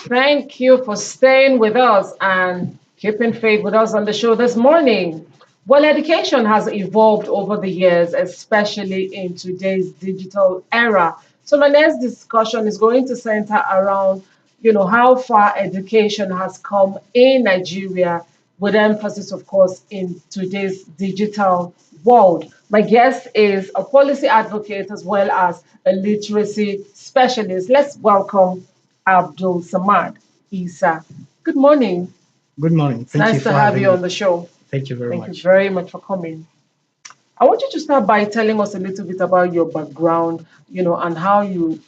Thank you for staying with us and keeping faith with us on the show this morning. Well, education has evolved over the years, especially in today's digital era. So my next discussion is going to center around, how far education has come in Nigeria, with emphasis, of course, in today's digital world. My guest is a policy advocate as well as a literacy specialist. Let's welcome Abdulsamad Isa. Good morning. Good morning. Thank you Nice to for have having you me. on the show. Thank you very Thank you much. very much for coming. I want you to start by telling us a little bit about your background, and how you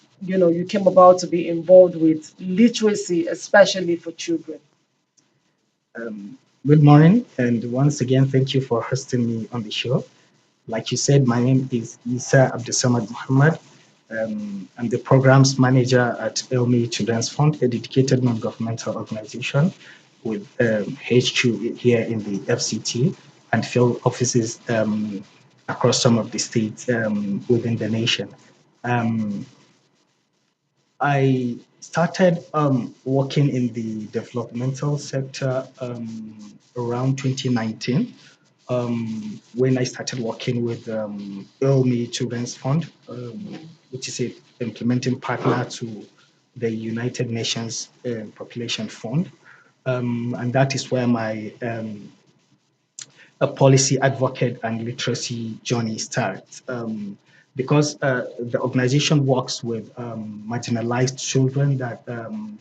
came about to be involved with literacy, especially for children. Good morning, and once again, thank you for hosting me on the show. Like you said, my name is Isa Abdulsamad Muhammad. I'm the programs manager at Elmi Children's Fund, a dedicated non-governmental organization with HQ here in the FCT and field offices across some of the states within the nation. Um, I started working in the developmental sector around 2019 when I started working with Elmi Children's Fund, which is a implementing partner to the United Nations Population Fund. And that is where my a policy advocate and literacy journey starts. Because the organization works with marginalized children that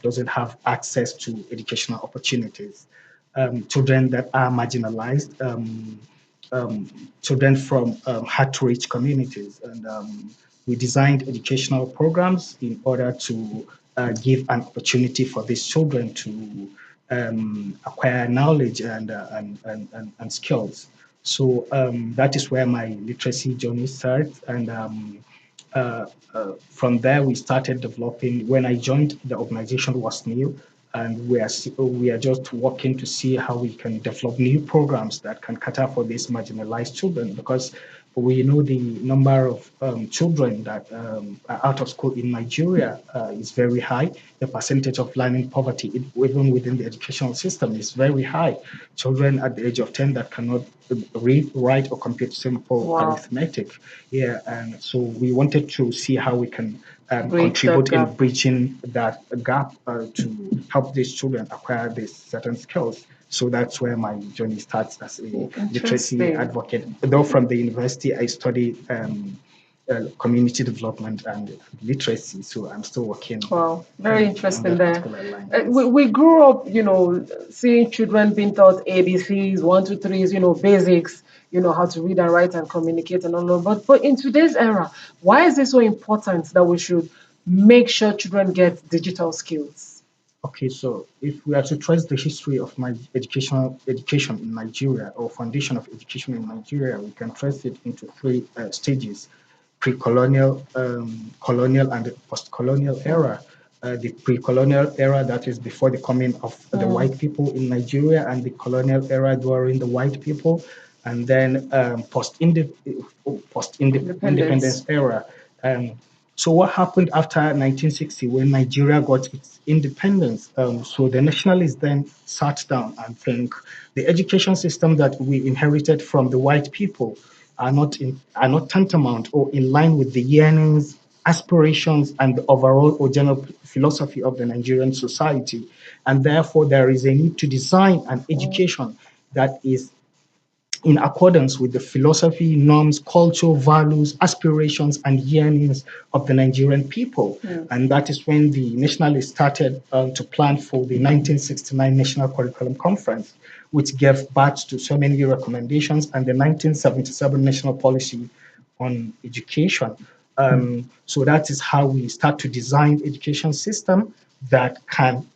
doesn't have access to educational opportunities, children that are marginalized, children from hard-to-reach communities, and we designed educational programs in order to give an opportunity for these children to acquire knowledge and skills. So that is where my literacy journey starts. And from there, we started developing. When I joined, the organization was new, and we are just working to see how we can develop new programs that can cater for these marginalized children, because we know the number of children that are out of school in Nigeria is very high. The percentage of learning poverty, even within the educational system, is very high. Children at the age of 10 that cannot read, write, or compute simple Wow. arithmetic. Yeah, and so we wanted to see how we can Bridge that contribute in gap. bridging that gap to help these children acquire these certain skills. So that's where my journey starts as a literacy Interesting. advocate. Though from the university, I studied community development and literacy, so I'm still working Wow, very on interesting that there. particular line. We grew up, seeing children being taught ABCs, one, two, threes, basics, how to read and write and communicate and all of that. But in today's era, why is it so important that we should make sure children get digital skills? Okay, so if we are to trace the history of my education in Nigeria, or foundation of education in Nigeria, we can trace it into three stages: pre-colonial, colonial, and the post-colonial era. The pre-colonial era, that is before the coming of the white people in Nigeria, and the colonial era during the white people, and then Independence. post-independence era. Um, so what happened after 1960 when Nigeria got its independence? So the nationalists then sat down and think the education system that we inherited from the white people are not tantamount or in line with the yearnings, aspirations, and the overall or general philosophy of the Nigerian society. And therefore, there is a need to design an education that is in accordance with the philosophy, norms, culture, values, aspirations, and yearnings of the Nigerian people. And that is when the nationalists started to plan for the 1969 National Curriculum Conference, which gave birth to so many recommendations, and the 1977 National Policy on Education. So that is how we start to design education system that can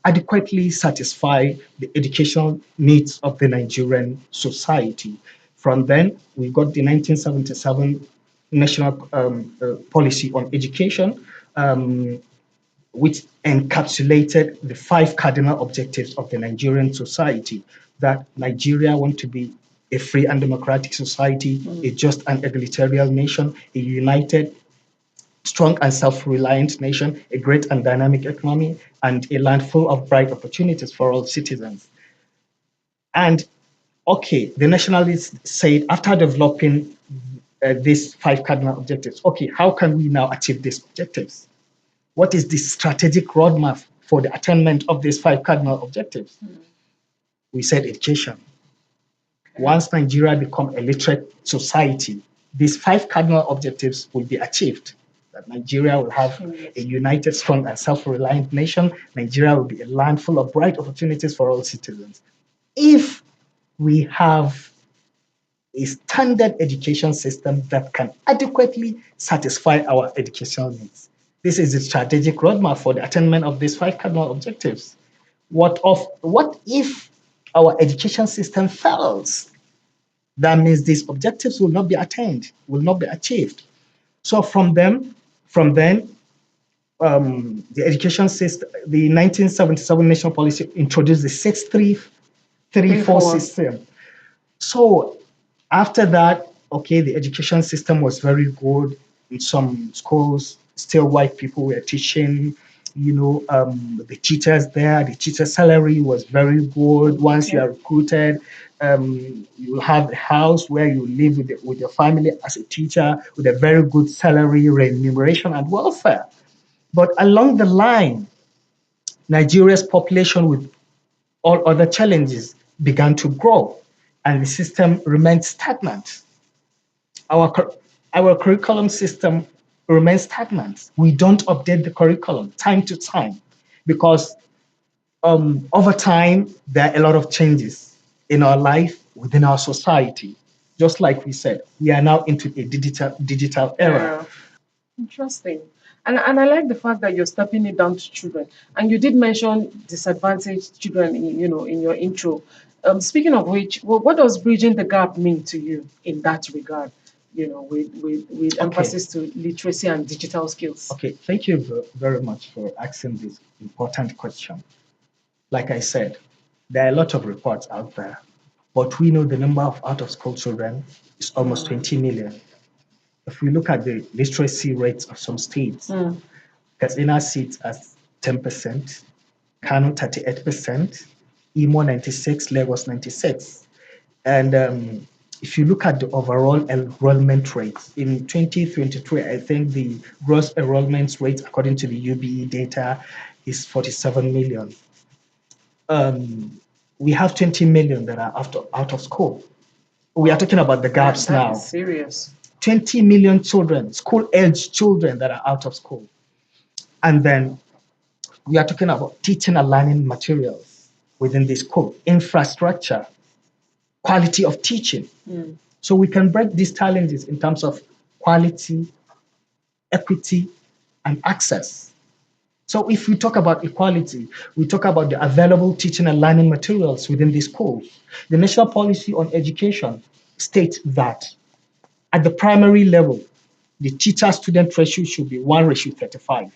adequately satisfy the educational needs of the Nigerian society. From then, we got the 1977 National Policy on Education, which encapsulated the five cardinal objectives of the Nigerian society, that Nigeria want to be a free and democratic society, a just and egalitarian nation, a united strong and self-reliant nation, a great and dynamic economy, and a land full of bright opportunities for all citizens. And okay, the nationalists said after developing these five cardinal objectives, okay, how can we now achieve these objectives? What is the strategic roadmap for the attainment of these five cardinal objectives? We said education. Once Nigeria become a literate society, these five cardinal objectives will be achieved. That Nigeria will have a united, strong, and self-reliant nation. Nigeria will be a land full of bright opportunities for all citizens. If we have a standard education system that can adequately satisfy our educational needs. This is the strategic roadmap for the attainment of these five cardinal objectives. What if our education system fails? That means these objectives will not be attained, will not be achieved. So from then, the education system, the 1977 national policy introduced the 6-3-3-4 system. So after that, okay, the education system was very good. In some schools, still white people were teaching. The teachers there, the teacher salary was very good. Once you are recruited, you will have a house where you live with your family as a teacher with a very good salary, remuneration, and welfare. But along the line, Nigeria's population with all other challenges began to grow, and the system remained stagnant. Our, our curriculum system remains stagnant. We don't update the curriculum time to time because over time, there are a lot of changes in our life, within our society. Just like we said, we are now into a digital era. Interesting. And I like the fact that you're stepping it down to children. And you did mention disadvantaged children in your intro. Speaking of which, what does bridging the gap mean to you in that regard? With emphasis to literacy and digital skills. Okay, thank you very much for asking this important question. Like I said, there are a lot of reports out there, but we know the number of out of school children is almost 20 million. If we look at the literacy rates of some states, Katsina sits at 10%, Kano 38%, Imo 96, Lagos 96. And if you look at the overall enrollment rates in 2023, I think the gross enrollment rate, according to the UBE data, is 47 million. We have 20 million that are out of school. We are talking about the gaps That now. is serious. 20 million children, school-age children that are out of school. And then we are talking about teaching and learning materials within the school, infrastructure, quality of teaching. So we can break these challenges in terms of quality, equity, and access. So if we talk about equality, we talk about the available teaching and learning materials within the schools. The national policy on education states that at the primary level, the teacher-student ratio should be 1:35.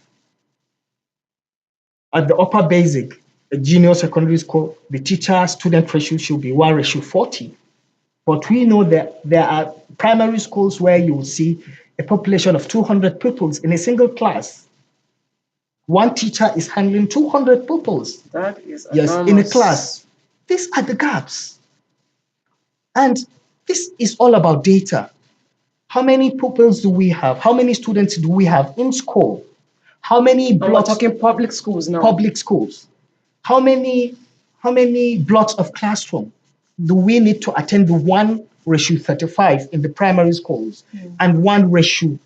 At the upper basic, a junior secondary school, the teacher-student ratio should be 1:40. But we know that there are primary schools where you will see a population of 200 pupils in a single class. One teacher is handling 200 pupils. That is Yes, enormous. in a class. These are the gaps. And this is all about data. How many pupils do we have? How many students do we have in school? How many And we're blocks? talking public schools now. Public schools. How many blocks of classroom do we need to attend the 1:35 in the primary schools and 1:40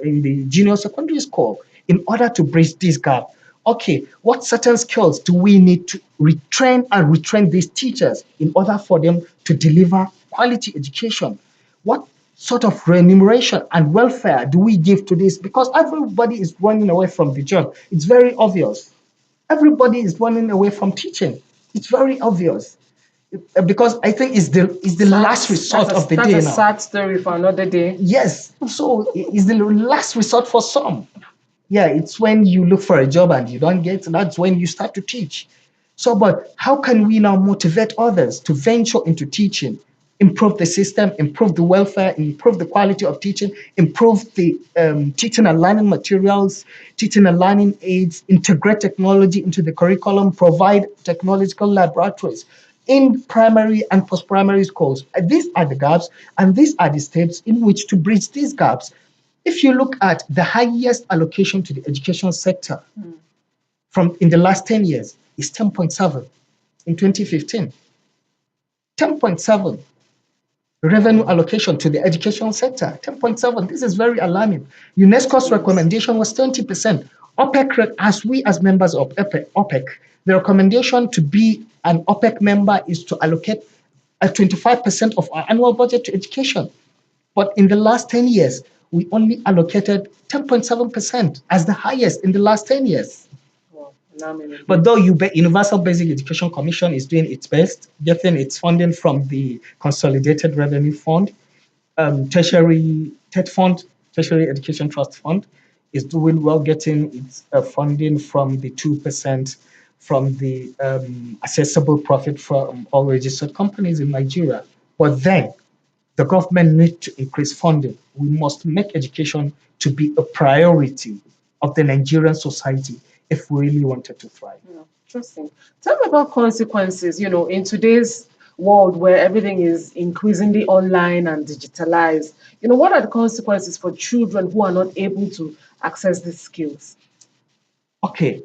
in the junior secondary school in order to bridge this gap? Okay, what certain skills do we need to retrain these teachers in order for them to deliver quality education? What sort of remuneration and welfare do we give to this? Because everybody is running away from the job. It's very obvious. Everybody is running away from teaching. It's very obvious. Because I think it's the last resort of the day That's a now. sad story for another day. Yes, so it's the last resort for some. Yeah, it's when you look for a job and you don't get, that's when you start to teach. So, but how can we now motivate others to venture into teaching? improve the system, improve the welfare, improve the quality of teaching, improve the teaching and learning materials, teaching and learning aids, integrate technology into the curriculum, provide technological laboratories in primary and post-primary schools. These are the gaps, and these are the steps in which to bridge these gaps. If you look at the highest allocation to the education sector from in the last 10 years is 10.7 in 2015. 10.7 revenue allocation to the education sector. 10.7. This is very alarming. UNESCO's recommendation was 20%. OPEC, as members of OPEC, the recommendation to be an OPEC member is to allocate 25% of our annual budget to education. But in the last 10 years, we only allocated 10.7% as the highest in the last 10 years. But though Universal Basic Education Commission is doing its best, getting its funding from the Consolidated Revenue Fund, Tertiary Education Trust Fund is doing well, getting its funding from the 2% from the assessable profit from all registered companies in Nigeria. But then the government needs to increase funding. We must make education to be a priority of the Nigerian society if we really wanted to thrive. Yeah, interesting. Tell me about consequences, in today's world where everything is increasingly online and digitalized. What are the consequences for children who are not able to access these skills? Okay,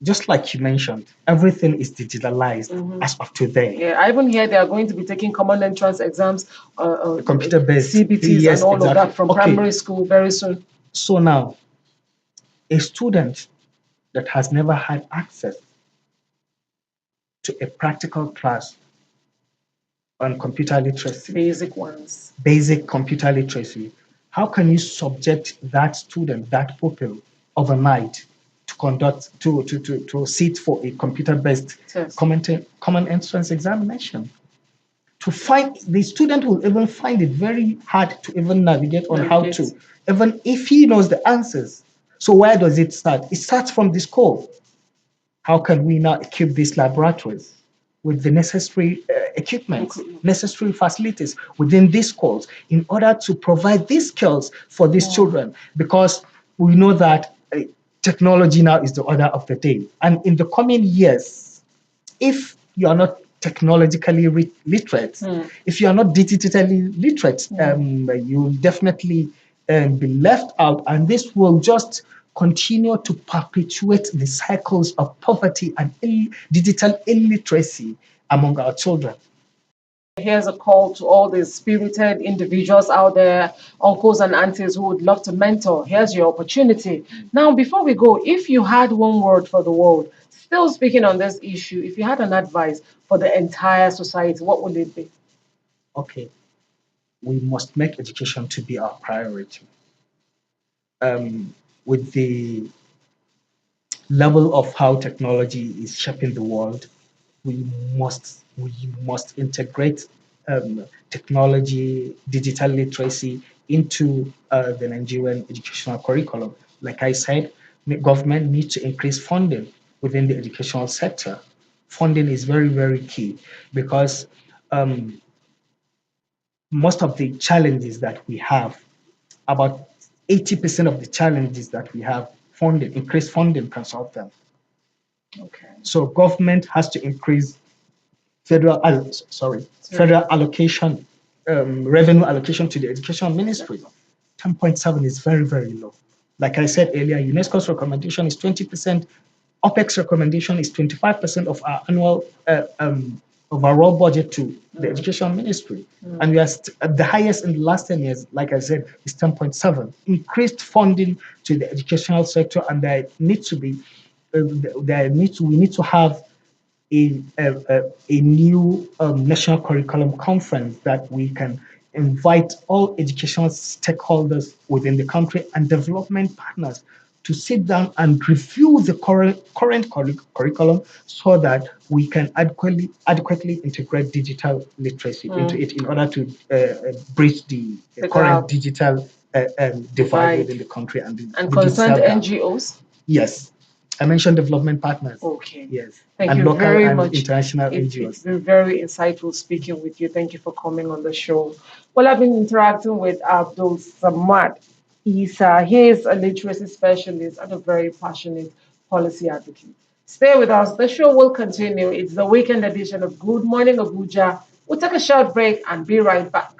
just like you mentioned, everything is digitalized as of today. Yeah, I even hear they are going to be taking common entrance exams, computer-based CBTs, yes, and all exactly. of that from primary school very soon. So now, a student that has never had access to a practical class on computer literacy, basic computer literacy, how can you subject that student, that pupil, overnight to conduct to sit for a computer-based common entrance examination? To find the student will even find it very hard to even navigate on how to, even if he knows the answers. So where does it start? It starts from the school. How can we now equip these laboratories with the necessary equipment, necessary facilities within these schools in order to provide these skills for these children? Because we know that technology now is the order of the day. And in the coming years, if you are not technologically literate, if you are not digitally literate, you will definitely be left out. And this will just continue to perpetuate the cycles of poverty and digital illiteracy among our children. Here's a call to all the spirited individuals out there, uncles and aunties who would love to mentor. Here's your opportunity. Now, before we go, if you had one word for the world, still speaking on this issue, if you had an advice for the entire society, what would it be? Okay, we must make education to be our priority. With the level of how technology is shaping the world, we must integrate technology, digital literacy into the Nigerian educational curriculum. Like I said, the government needs to increase funding within the educational sector. Funding is very, very key because most of the challenges that we have, about 80% of the challenges that we have, funding, increased funding can solve them. Okay. So government has to increase federal allocation, revenue allocation to the education ministry. 10.7 is very, very low. Like I said earlier, UNESCO's recommendation is 20%. OPEC's recommendation is 25% of our annual overall budget to the education ministry. And we are the highest in the last 10 years, like I said, is 10.7. Increased funding to the educational sector, and there needs to be, we need to have a new national curriculum conference that we can invite all educational stakeholders within the country and development partners to sit down and review the current curriculum so that we can adequately integrate digital literacy into it in order to bridge the current digital divide within the country. And concerned NGOs? Yes. I mentioned development partners. Okay. Yes. Thank And you local very and much. international It's NGOs. been very insightful speaking with you. Thank you for coming on the show. Well, I've been interacting with Abdul Samad Isa. He is a literacy specialist and a very passionate policy advocate. Stay with us. The show will continue. It's the weekend edition of Good Morning Abuja. We'll take a short break and be right back.